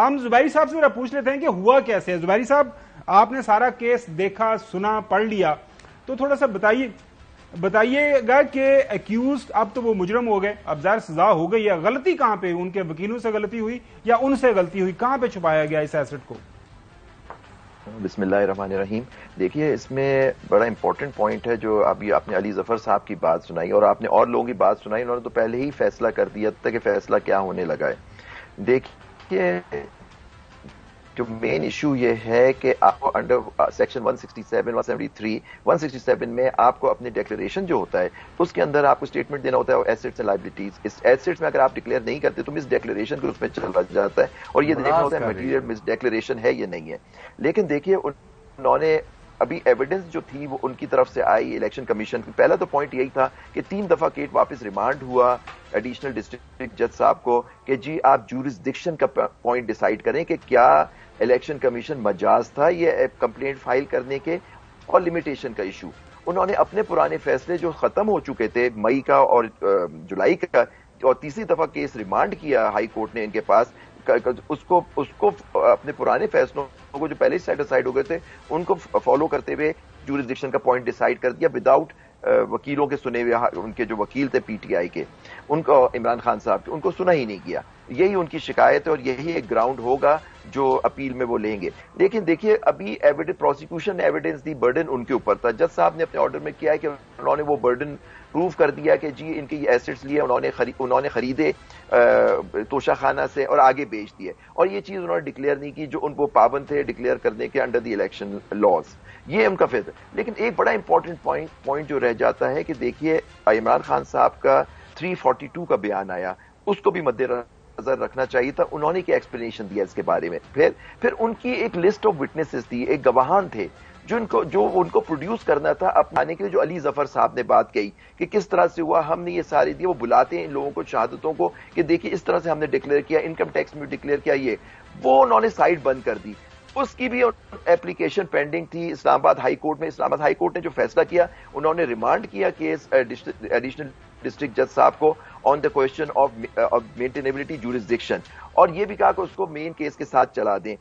ہم زبیری صاحب سے ذرا پوچھ لیتے ہیں کہ ہوا کیسے ہے. زبیری صاحب, آپ نے سارا کیس دیکھا, سنا, پڑھ لیا, تو تھوڑا سا بتائیے گا کہ ایکیوزڈ اب تو وہ مجرم ہو گئے, اب ظاہر سزا ہو گئی ہے, غلطی کہاں پہ, ان کے وکیلوں سے غلطی ہوئی یا ان سے غلطی ہوئی, کہاں پہ چھپایا گیا اس ایسٹ کو؟ بسم اللہ الرحمن الرحیم. دیکھیے اس میں بڑا امپورٹنٹ پوائنٹ ہے جو ابھی آپ نے علی ظفر صاحب کی بات سنائی اور آپ نے اور لوگوں کی بات سنائی, انہوں نے تو پہلے ہی فیصلہ کر دیا تھا کہ فیصلہ کیا ہونے لگا ہے. دیکھیے جو مین ایشو یہ ہے کہ آپ کو انڈر سیکشن 167 173 167 میں آپ کو اپنی ڈیکلریشن جو ہوتا ہے اس کے اندر آپ کو اسٹیٹمنٹ دینا ہوتا ہے ایسٹس اینڈ لائبلٹیز. اس ایسٹس میں اگر آپ ڈکلیئر نہیں کرتے تو مس ڈیکلریشن کو اس میں چلا جاتا ہے اور یہ دیکھنا ہوتا ہے میٹیریل مس ڈیکلریشن ہے یا نہیں ہے. لیکن دیکھیے انہوں نے ابھی ایویڈنس جو تھی وہ ان کی طرف سے آئی الیکشن کمیشن کی. پہلا تو پوائنٹ یہی تھا کہ 3 دفعہ کیس واپس ریمانڈ ہوا ایڈیشنل ڈسٹرکٹ جج صاحب کو کہ جی آپ جورسڈکشن کا پوائنٹ ڈیسائیڈ کریں کہ کیا الیکشن کمیشن مجاز تھا یہ کمپلینٹ فائل کرنے کے اور لمیٹیشن کا ایشو. انہوں نے اپنے پرانے فیصلے جو ختم ہو چکے تھے مئی کا اور جولائی کا, اور تیسری دفعہ کیس ریمانڈ کیا ہائی کورٹ نے ان کے پاس, اس کو اپنے پرانے فیصلوں کو جو پہلے سیٹ اسائڈ ہو گئے تھے ان کو فالو کرتے ہوئے جورسڈکشن کا پوائنٹ ڈیسائیڈ کر دیا وداؤٹ وکیلوں کے سنے ہوئے. ان کے جو وکیل تھے پی ٹی آئی کے, ان کو عمران خان صاحب کے, ان کو سنا ہی نہیں کیا. یہی ان کی شکایت ہے اور یہی ایک گراؤنڈ ہوگا جو اپیل میں وہ لیں گے. لیکن دیکھیے ابھی پروسیکیوشن نے ایویڈنس دی, برڈن ان کے اوپر تھا. جج صاحب نے اپنے آرڈر میں کیا ہے کہ انہوں نے وہ برڈن پروف کر دیا کہ جی ان کے یہ ایسٹس لیے انہوں نے خریدے توشہ خانہ سے اور آگے بیچ دیے, اور یہ چیز انہوں نے ڈکلیئر نہیں کی جو ان کو پابند تھے ڈکلیئر کرنے کے انڈر دی الیکشن لاز. یہ ان کا فیصلہ. لیکن ایک بڑا امپورٹنٹ پوائنٹ جو رہ جاتا ہے کہ دیکھیے عمران خان صاحب کا 342 کا بیان آیا, اس کو بھی مد نظر رکھنا چاہیے تھا. انہوں نے کیا ایکسپلینیشن دیا اس کے بارے میں. پھر ان کی ایک لسٹ آف وٹنسز تھی, ایک گواہان تھے جو ان کو پروڈیوس کرنا تھا اپنانے کے لیے. جو علی ظفر صاحب نے بات کہی کہ کس طرح سے ہوا, ہم نے یہ ساری دی, وہ بلاتے ہیں ان لوگوں کو شہادتوں کو کہ دیکھیے اس طرح سے ہم نے ڈکلیئر کیا, انکم ٹیکس میں ڈکلیئر کیا, یہ وہ انہوں نے سائٹ بند کر دی. اس کی بھی اپلیکیشن پینڈنگ تھی اسلام آباد ہائی کورٹ میں. اسلام آباد ہائی کورٹ نے جو فیصلہ کیا, انہوں نے ریمانڈ کیا کیس ایڈیشنل ڈسٹرکٹ جج صاحب کو on the question of maintainability jurisdiction, اور یہ بھی کہا کہ اس کو مین کیس کے ساتھ چلا دیں.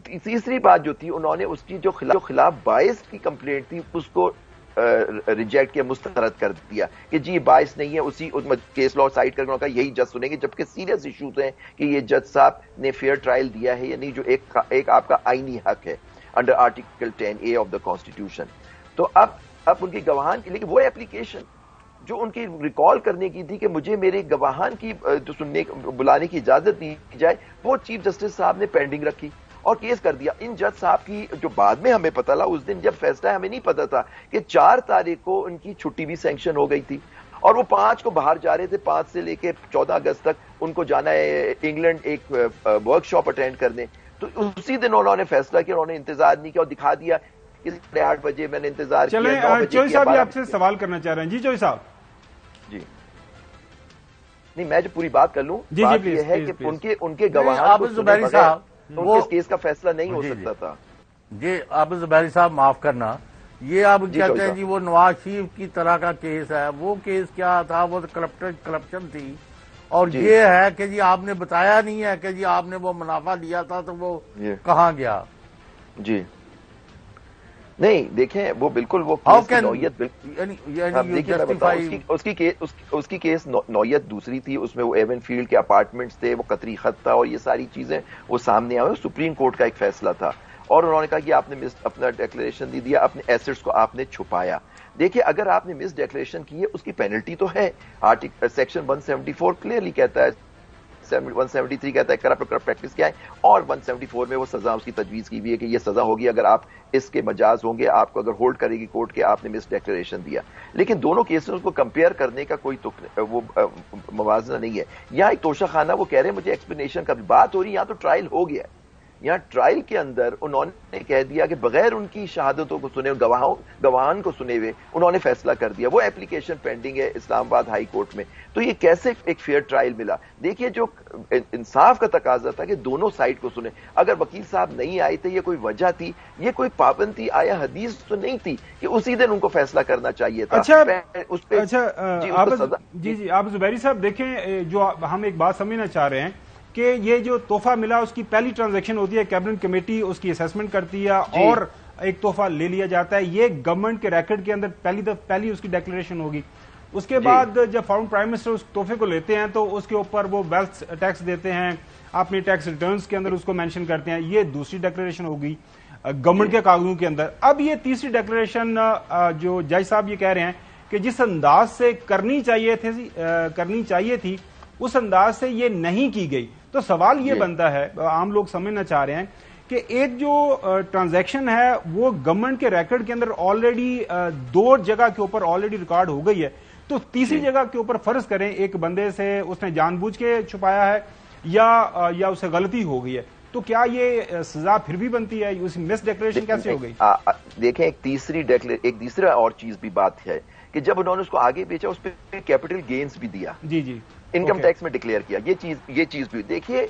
تیسری بات جو تھی, انہوں نے اس کی جو خلاف باعث کی کمپلینٹ تھی اس کو ریجیکٹ کیا, مسترد کر دیا کہ جی باعث نہیں ہے. اسی کیس لا سائٹ کر کے یہی جج سنیں گے, جبکہ سیریس ایشوز ہیں کہ یہ جج صاحب نے فیئر ٹرائل دیا ہے یا نہیں, جو ایک آپ کا آئینی حق ہے under article 10A of the constitution. تو اب ان کی گواہان کی, لیکن وہ اپلیکیشن جو ان کی ریکال کرنے کی تھی کہ مجھے میرے گواہان کی جو بلانے کی اجازت دی جائے, وہ چیف جسٹس صاحب نے پینڈنگ رکھی اور کیس کر دیا. ان جج صاحب کی جو بعد میں ہمیں پتہ لگا, اس دن جب فیصلہ ہے ہمیں نہیں پتا تھا کہ 4 تاریخ کو ان کی چھٹی بھی سینکشن ہو گئی تھی اور وہ 5 کو باہر جا رہے تھے. 5 سے لے کے 14 اگست تک ان کو جانا ہے انگلینڈ ایک ورک شاپ اٹینڈ کرنے. تو اسی دن انہوں نے فیصلہ کیا, انہوں نے انتظار نہیں کیا اور دکھا دیا کہ 8:30 بجے میں نے انتظار کیا. چلیں چوئی صاحب آپ سے سوال کرنا چاہ رہے ہیں. جی چوئی صاحب. جی نہیں, میں جو پوری بات کر لوں. بات یہ ہے کہ ان کے گواہ زبیری صاحب وہ اس کیس کا فیصلہ نہیں ہو سکتا تھا. جی آپ زبیری صاحب معاف کرنا, یہ آپ کہتے ہیں جی وہ نواز شریف کی طرح کا کیس ہے, وہ کیس کیا تھا, وہ کرپشن تھی, اور یہ ہے کہ جی آپ نے بتایا نہیں ہے کہ جی آپ نے وہ منافع لیا تھا تو وہ کہاں گیا. جی نہیں دیکھیں, وہ بالکل وہ نوعیت اس کی کیس نوعیت دوسری تھی. اس میں وہ ایون فیلڈ کے اپارٹمنٹس تھے, وہ قطری خط تھا اور یہ ساری چیزیں وہ سامنے آئے. سپریم کورٹ کا ایک فیصلہ تھا اور انہوں نے کہا کہ آپ نے اپنا ڈیکلیریشن دے دیا, اپنے ایسٹس کو آپ نے چھپایا. دیکھیے اگر آپ نے مس ڈیکلیریشن کی ہے اس کی پینلٹی تو ہے. سیکشن 174 کلیئرلی کہتا ہے, 173 کہتا ہے کرپٹ پریکٹس کیا ہے, اور 174 میں وہ سزا اس کی تجویز کی ہوئی ہے کہ یہ سزا ہوگی اگر آپ اس کے مجاز ہوں گے, آپ کو اگر ہولڈ کرے گی کورٹ کے آپ نے مس ڈیکلیریشن دیا. لیکن دونوں کیسز کو کمپیئر کرنے کا کوئی وہ موازنہ نہیں ہے. یہاں ایک توشہ خانہ وہ کہہ رہے ہیں مجھے ایکسپلینیشن کا بات ہو رہی ہے, یہاں تو ٹرائل ہو گیا. یہاں ٹرائل کے اندر انہوں نے کہہ دیا کہ بغیر ان کی شہادتوں کو سنے, گواہان کو سنے ہوئے انہوں نے فیصلہ کر دیا. وہ اپلیکیشن پینڈنگ ہے اسلام آباد ہائی کورٹ میں. تو یہ کیسے ایک فیئر ٹرائل ملا؟ دیکھیے جو انصاف کا تقاضا تھا کہ دونوں سائڈ کو سنے. اگر وکیل صاحب نہیں آئے تھے, یہ کوئی وجہ تھی, یہ کوئی پابند تھی, آیا حدیث تو نہیں تھی کہ اسی دن ان کو فیصلہ کرنا چاہیے تھا. اس پہ جی آپ زبیری صاحب دیکھیں, جو ہم ایک بات سمجھنا چاہ رہے ہیں کہ یہ جو تحفہ ملا اس کی پہلی ٹرانزیکشن ہوتی ہے, کیبنٹ کمیٹی اس کی اسیسمنٹ کرتی ہے اور ایک تحفہ لے لیا جاتا ہے. یہ گورنمنٹ کے ریکارڈ کے اندر پہلی اس کی ڈیکلیریشن ہوگی. اس کے بعد جب فارمر پرائم منسٹر اس تحفے کو لیتے ہیں تو اس کے اوپر وہ ویلتھ ٹیکس دیتے ہیں, اپنی ٹیکس ریٹرنز کے اندر اس کو مینشن کرتے ہیں. یہ دوسری ڈیکلیریشن ہوگی گورنمنٹ کے کاغذوں کے اندر. اب یہ تیسری ڈیکلیریشن جو جج صاحب یہ کہہ رہے ہیں کہ جس انداز سے کرنی چاہیے تھی اس انداز سے یہ نہیں کی گئی. تو سوال یہ بنتا ہے, عام لوگ سمجھنا چاہ رہے ہیں کہ ایک جو ٹرانزیکشن ہے وہ گورنمنٹ کے ریکارڈ کے اندر آلریڈی 2 جگہ کے اوپر آلریڈی ریکارڈ ہو گئی ہے, تو تیسری جگہ کے اوپر فرض کریں ایک بندے سے اس نے جان بوجھ کے چھپایا ہے یا اسے غلطی ہو گئی ہے, تو کیا یہ سزا پھر بھی بنتی ہے؟ اس مس ڈیکلیریشن کیسے ہو گئی؟ دیکھیں ایک تیسرا اور چیز بھی بات ہے کہ جب انہوں نے اس کو آگے بیچا اس پہ کیپٹل گینز بھی دیا, جی انکم ٹیکس میں ڈکلیئر کیا. یہ چیز بھی دیکھیے,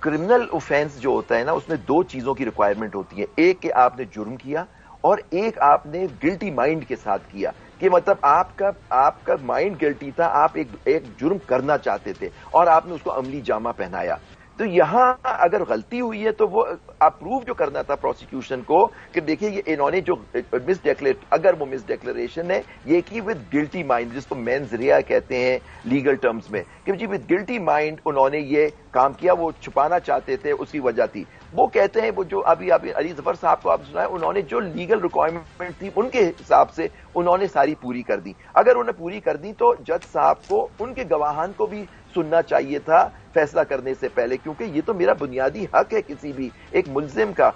کرمنل اوفینس جو ہوتا ہے نا اس میں 2 چیزوں کی ریکوائرمنٹ ہوتی ہے. ایک کہ آپ نے جرم کیا اور ایک آپ نے گلٹی مائنڈ کے ساتھ کیا, کہ مطلب آپ کا مائنڈ گلٹی تھا, آپ ایک جرم کرنا چاہتے تھے اور آپ نے اس کو عملی جامہ پہنایا. تو یہاں اگر غلطی ہوئی ہے تو وہ اپروو جو کرنا تھا پروسیکیوشن کو کہ دیکھیے یہ انہوں نے جو اگر وہ مس ڈیکلیریشن ہے یہ کی ود گلٹی مائنڈ, جس کو مینز ریا کہتے ہیں لیگل ٹرمز میں, کہ جی ود گلٹی مائنڈ انہوں نے یہ کام کیا, وہ چھپانا چاہتے تھے, اس کی وجہ تھی. وہ کہتے ہیں وہ جو ابھی علی ظفر صاحب کو آپ سنا ہے, انہوں نے جو لیگل ریکوائرمنٹ تھی ان کے حساب سے انہوں نے ساری پوری کر دی. اگر انہوں نے پوری کر دی تو جج صاحب کو ان کے گواہان کو بھی سننا چاہیے تھا فیصلہ کرنے سے پہلے, کیونکہ یہ تو میرا بنیادی حق ہے کسی بھی ایک ملزم کا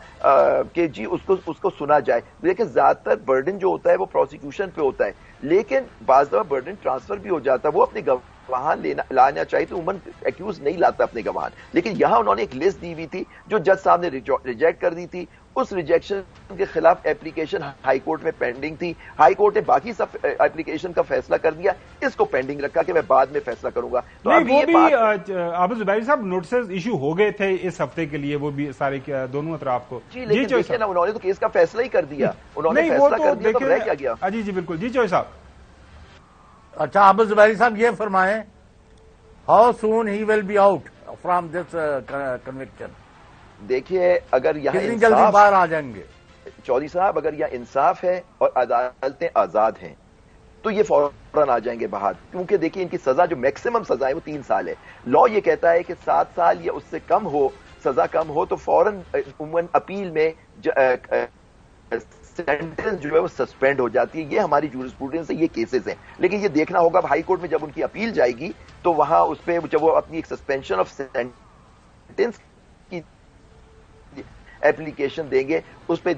کہ جی اس کو سنا جائے. لیکن زیادہ تر برڈن جو ہوتا ہے وہ پروسیکیوشن پہ ہوتا ہے, لیکن بعض دفعہ برڈن ٹرانسفر بھی ہو جاتا ہے. وہ اپنے گواہان لانا چاہیے تو عموماً ایکیوز نہیں لاتا اپنے گواہان, لیکن یہاں انہوں نے ایک لسٹ دی ہوئی تھی جو جج صاحب نے ریجیکٹ کر دی تھی. اس ریجیکشن کے خلاف ایپلیکیشن ہائی کورٹ میں پینڈنگ تھی. ہائی کورٹ نے باقی سب ایپلیکیشن کا فیصلہ کر دیا, اس کو پینڈنگ رکھا کہ میں بعد میں فیصلہ کروں گا. تو وہ بھی عابد زبیری صاحب نوٹسز ایشو ہو گئے تھے اس ہفتے کے لیے, وہ بھی سارے دونوں اطراف کو. جی لیکن دیکھیں نا, انہوں نے تو کیس کا فیصلہ ہی کر دیا, انہوں نے فیصلہ کر دیا تو رہ کیا گیا. جی بالکل. جی چوہے صاحب. اچھا عابد زبیری صاحب یہ فرمائیں, how soon he will be out from this conviction? دیکھیے اگر یہاں کتنی جلدی باہر آ جائیں گے چودھری صاحب, اگر یہ انصاف ہے اور عدالتیں آزاد ہیں تو یہ فوراً آ جائیں گے باہر, کیونکہ دیکھیے ان کی سزا جو میکسیمم سزا ہے وہ 3 سال ہے. لا یہ کہتا ہے کہ 7 سال یا اس سے کم ہو, سزا کم ہو تو فوراً عموماً اپیل میں سینٹنس جو ہے وہ سسپینڈ ہو جاتی ہے. یہ ہماری جورسپروڈنس سے یہ کیسز ہیں, لیکن یہ دیکھنا ہوگا ہائی کورٹ میں جب ان کی اپیل جائے گی تو وہاں اس پہ جب وہ اپنی ایک سسپینشن آف سینٹنس کی ایپلیکیشن دیں گے اس پہ